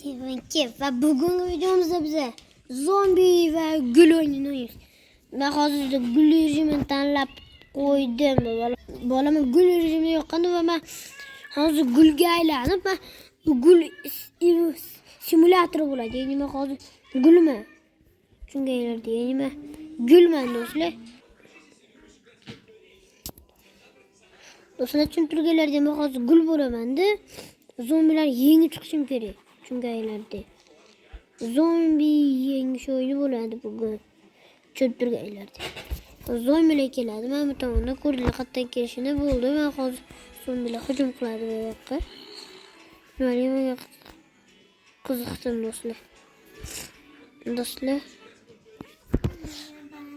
Sevinki va bugungi videomizda biza zombi va gul o'yinini o'ynaymiz. Men hozirda gul rejimini tanlab qo'ydim. Bolama gul rejimi yoqqan va men hozir gulga aylanib, men gul simulyatori bo'ladi. Ya'ni men hozir gulman. Shunga aylardi. Ya'ni men gulman do'stlar. Do'stlar tushuntirganlarda men hozir gul bo'laman-da. Zombilar yengib chiqishim kerak. Shunga aylardi. Zombi yengish o'yini bo'ladi bugun. Tushuntirganlarda. Zombilar keladi. Men bu tomonda ko'rdilar qayerdan kelishini bo'ldi. Men hozir zombilar hujum qiladi bu yoqqa. Menga qiziqdim do'stlar.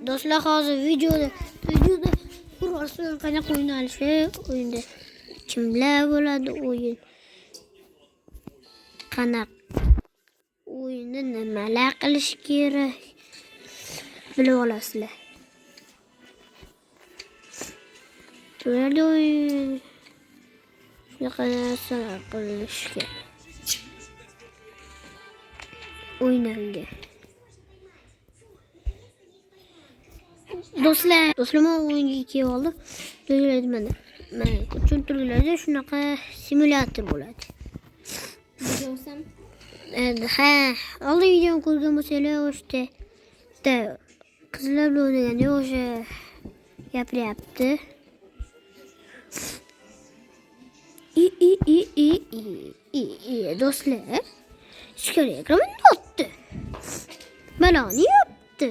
Do'stlar hozir videoda qurolsiz qanaqa o'ynalishi, o'yinda kimlar bo'ladi, o'yin qanaqa o'yinda nimalar qilish kerak bilib olasizlar. Turli o'yin shunaqa narsalar qilish kerak. O'ynanga. Do'stlar, men o'yinga kelib oldim. Deyiladi mana. Mana tushuntirganlarda shunaqa simulyator bo'ladi. Videosam? Ha, oldin videoni ko'rgan bo'lsanglar, o'shda qizlar bilan o'ynaganda o'sha gapiryapti. Do'stlar, Instagram'ni otdi. Baloni yopdi.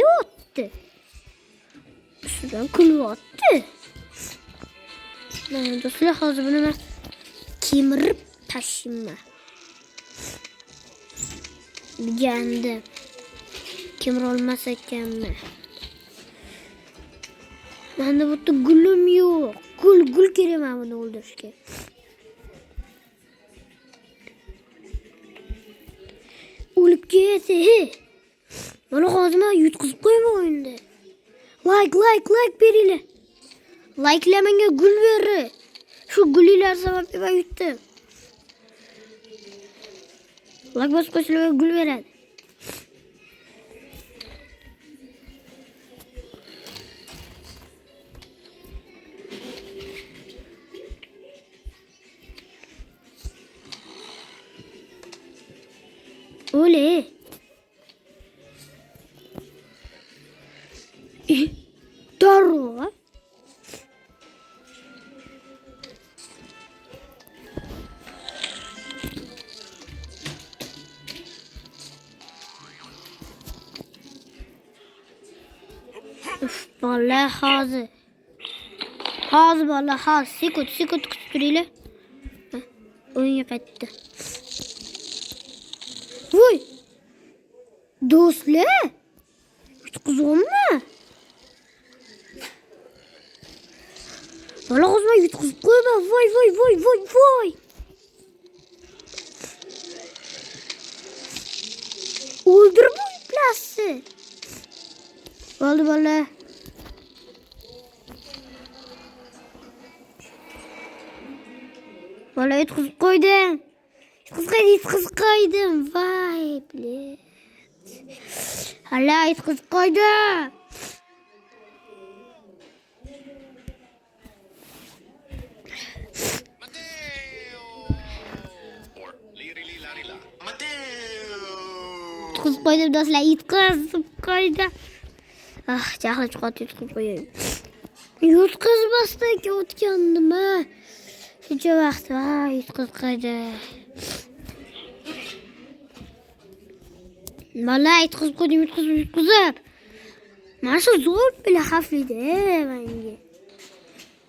Yotdi. Ustidan kulyapti. Mana do'stlar, hozir buni men kemirib tashlayman. Bilgandim. Kemira olmas ekanman. Menda bu yerda gulim yo'q. Gul kerak mana buni o'ldirishga. O'lib ketdi. Mana hozir men yutqizib qo'yaman o'yinda. Like beringlar. Like'lar menga gul berdi. Shu gullar sababli men yutdim. Like bosib qo'ysalar gul beradi. Ole. Darro. Vallahi hozir vallahi sekund kutib turinglar. O'yinga qaytdi. Voy! Do'stlar, yutqizommi? Vallahi hozir yutqizib qo'yaman. Voy! O'ldirib qo'yiblarsi. Bo'ldi bola. Bola yutqizib qo'ydim. Yutqizib qo'ydim. Voy, bled. Hala yutqizib qo'ydim. Yutqizib qo'ydim do'stlar, yutqizib qo'ydim. Jahli chiqadi, yutqizib qo'ydim. Yutqizmasdan o'tgandim-a. Shuncha vaqt yutqizib qo'ydim. Vallahi yutqizib qo'ydim, yutqizib. Mana shu zombilar xavfli-da menga.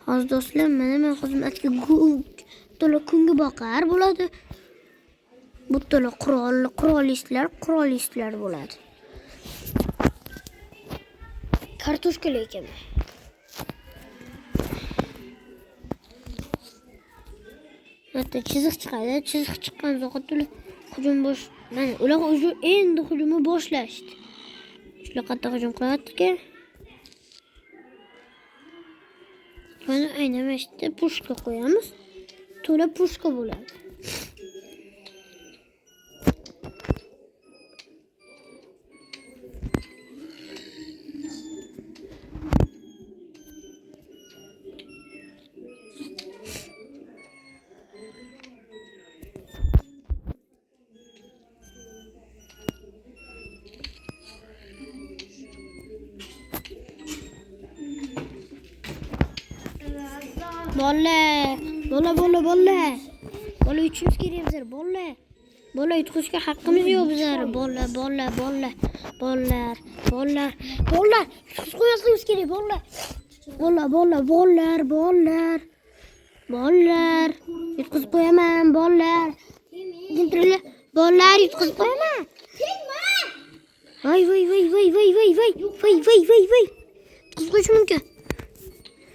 Hozir do'stlar, men xizmatga to'la kunga boqar bo'ladi. Bu to'la qurolistlar bo'ladi. Kartoshkali ekan. Hatta chiziq chiqadi. Chiziq chiqqan vaqtda hujum mana ular endi hujumni boshlashdi. Shular qattiq hujum qilyapti-ku. Mana aynan pushka qo'yamiz. To'la pushka bo'ladi. bolla. Bolla. Bolla uchimiz kerak bizlar. Bolla yutqizishga haqqimiz yo'q bizlar. Bolla. Bollar. Yutqizib qo'yasimiz kerak. Bollar. Yutqizib qo'yaman, bollar. Bollar yutqizib qo'yaman. Voy. Yutqizib qo'yish mumkin.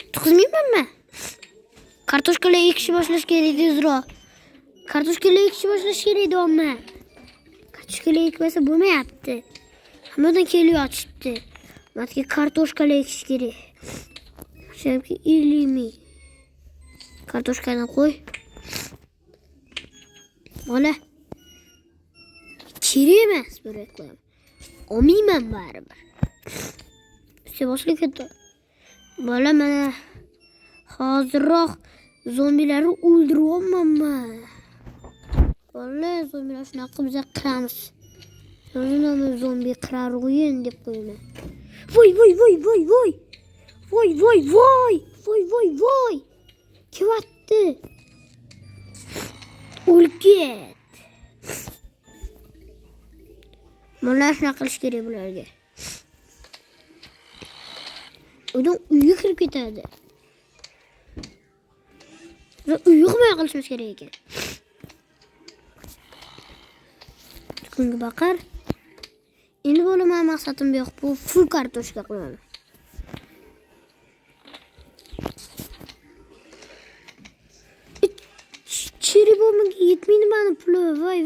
Yutqizmaymanmi? Kartoshkalar ekishni boshlash kerak tezroq. Kartoshkalar ekishni boshlash kerak domla. Kartoshkalar ekmasa bo'lmayapti. Hammadan kelyapti. Menga kartoshkalar ekish kerak. Chunki ilimi. Kartoshkani qo'y. Mana. Kerak emas kerak qo'yaman. Olmayman baribir. Sen boshqa ketdi. Bola mana hozirroq zombilarni o'ldiryapman. Bola zombilar shunaqa biza qilamiz. Nima zombi qirar o'yin deb qo'yaman. Voy. Kevatdi. O'lib ket. Mana shunaqa qilish kerak bularga. Uydan uyga kirib ketadi. Uyuqmay qilishimiz kerak ekan. Tukungi baqar. Endi bo'laman maqsadim yo'q. Bu full kartoshka qilaman. Cheri bo'lmaga yetmaydi meni puli. Voy.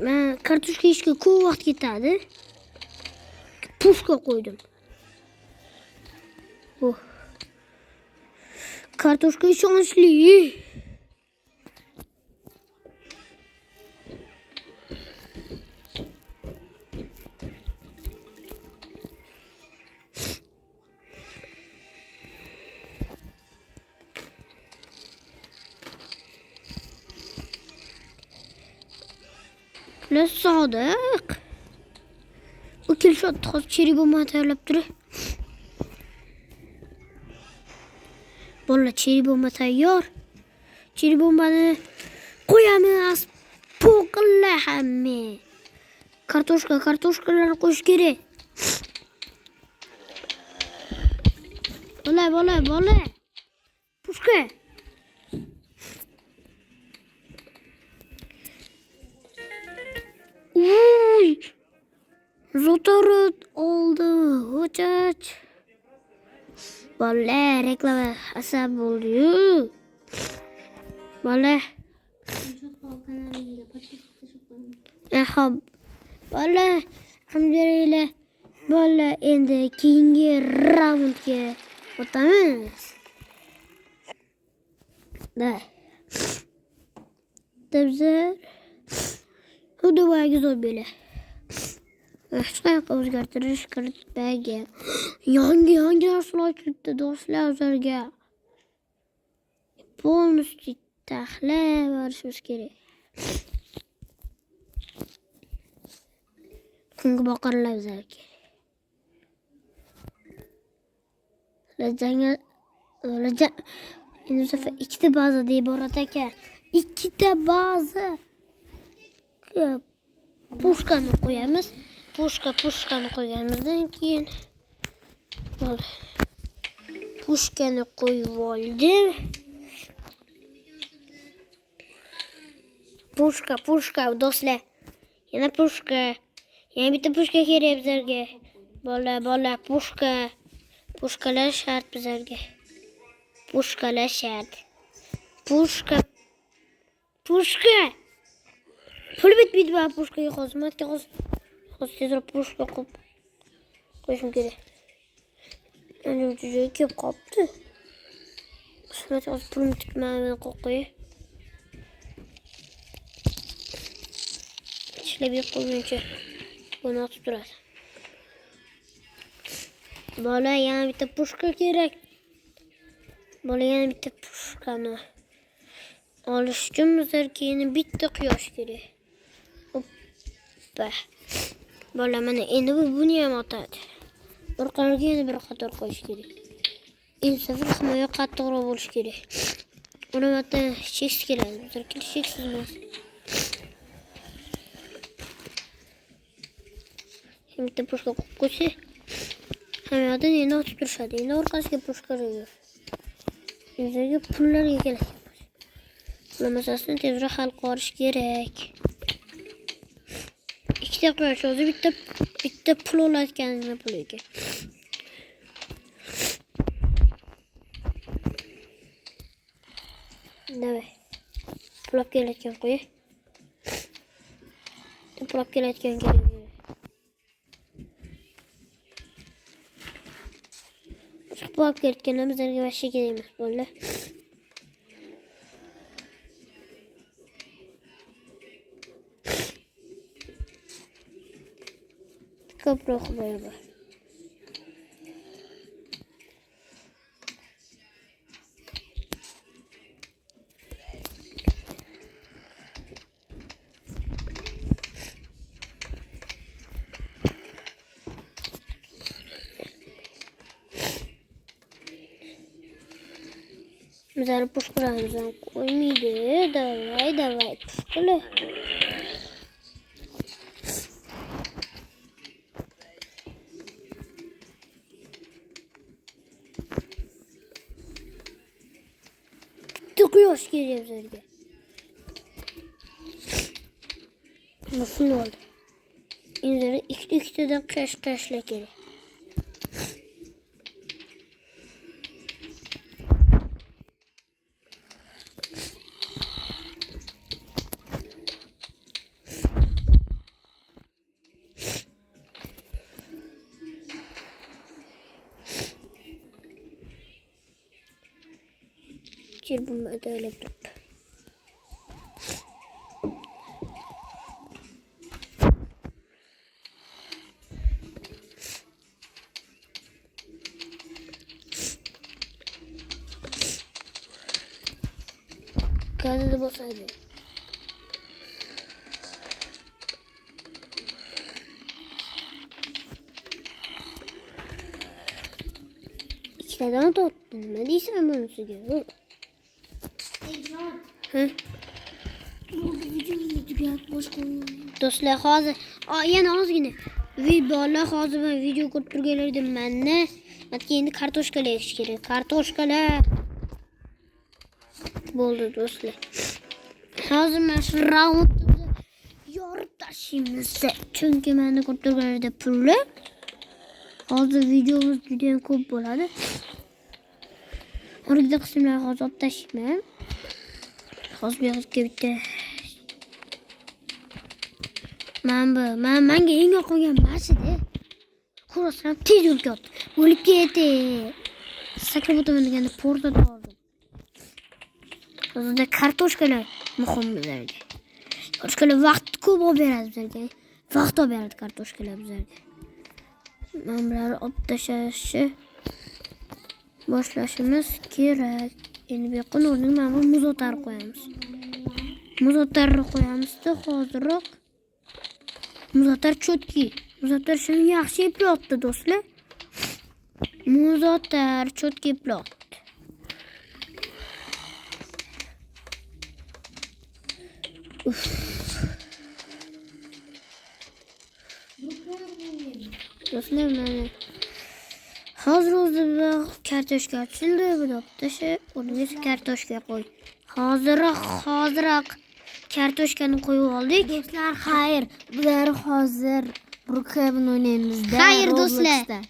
Ben kartoshka ishga ko'p vaqt ketadi. Pushka qo'ydim. Kartoshka ishonchli. Ne Sodiq. U kelishyapti, hozir cheri bomba tayyorlab turib. Bolalar, cheri bomba tayyor. Cheri bombani qo'yamiz. Po'qilla hamma. Kartoshkalarni qo'yish kerak. Bola. Pushka. Uy! Zotorot oldu. Ho'chach. Bola, reklama asab bo'ldi-yu. Bola. Xo'p. Bola, alhamdulillah. Bola, endi keyingi raundga o'tamiz. Da. Dabzar. Huduvagi zombilar. Hech qanaqa o'zgartirish kiritmagan. Yangi narsalar kiritdi do'stlar o'zlarga. Polностью taxlab borishimiz kerak. Kungi boqarlar o'zlarga. Endi bu safar ikkita bazada iborat ekan. Ikkita baza. Pushkani qo'yamiz. Pushkani qo'yganimizdan keyin pushkani qo'yib oldim. Pushka do'stlar. Yana pushka. Yana bitta pushka kerak bizlarga. Bola pushka. Pushkalar shart bizlarga. Pushkalar shart. Pushka. Pul bitmaydi bu pushkaga hozir. Menga hozir tezroq pushka qo'yishim kerak. Endi juda ko'p qolibdi. Evet, az pulum tutmaya kokuyor. İşte bir koyunca bunu tutturalım. Böyle yana bitta pushka kerak. Böyle yana bitta pushkani olish uchun bizlarga keyin bitta quyosh kerak. Hoppa. Böyle mana endi buni ham otadi. Orqasiga yana bir qator qo'yish kerak. Endi safar himoya qattiqroq bo'lishi kerak. Uni hatto cheksiz keladi. Bizlarga cheksiz emas. Bitta pushka qo'yib qo'ysa, hammadan endi otib turishadi. Endi orqasiga pushka qo'yib. Bizlarga pullarga kerak. Pul masalasini tezroq hal qilish kerak. Ikkita quyosh o'zi bitta pul olayotganini puliga. Davay. Pul olib kelayotgan qo'y. Pul olib kelayotgan kerak. Pul olib kelayotganlar bizlarga vashsha kerak emas bo'ldi. Ko'proq bo'ldi. Bizlar pushkalarimizni qo'ymaydi. Davay pushkalar. Quyosh kerak bizlarga. Nasıl oldu? Endi ikkitadan quyosh tashla kerak. Bulmada öyle bir. Gazı da basaydı. İki tane de attım. Ne diysem ben size diyorum. Hı? Do'stlar, hozir yana ozgina bolalar hozir men video ko'rib turganlar edim. Menni endi kartoshkalar ekish kerak. Kartoshkalar bo'ldi do'stlar. Hozir men shu raundni yorib tashlaymiz. Chunki menda ko'rib turganlarda pulli. Hozir videomiz juda ham ko'p bo'ladi. Orada qismlarni hozir olib tashlayman. Hozir bitta menga eng yoqmagan masida ko'rasam tez yo'lga o'tdi. O'lib ketdi. Sakrab o'taman deganda portlatib oldim. Hozirda kartoshkalar muhim bizlarga. Kartoshkalar vaqt ko'p olib beradi bizlarga. Vaqt olib beradi kartoshkalar bizlarga. Mana bularni olib tashlashni boshlashimiz kerak. Endi bu yoqqa o'rniga mana bu muz o'tar qo'yamiz. Muz o'tarni qo'yamiz-da hozirroq. Muz o'tar cho'tki. Muz o'tar shuni yaxshi eplotdi do'stlar. Muz o'tar cho'tki eplotdi. Do'stlar, mana hozir o'zi kartoshka ochildi. Buni olib tashlab, o'rniga kartoshka qo'y. Hoziroq kartoshkani qo'yib oldik. Do'stlar, xayr. Bular hozir Brookhaven o'ynaymiz-da. Xayr do'stlar.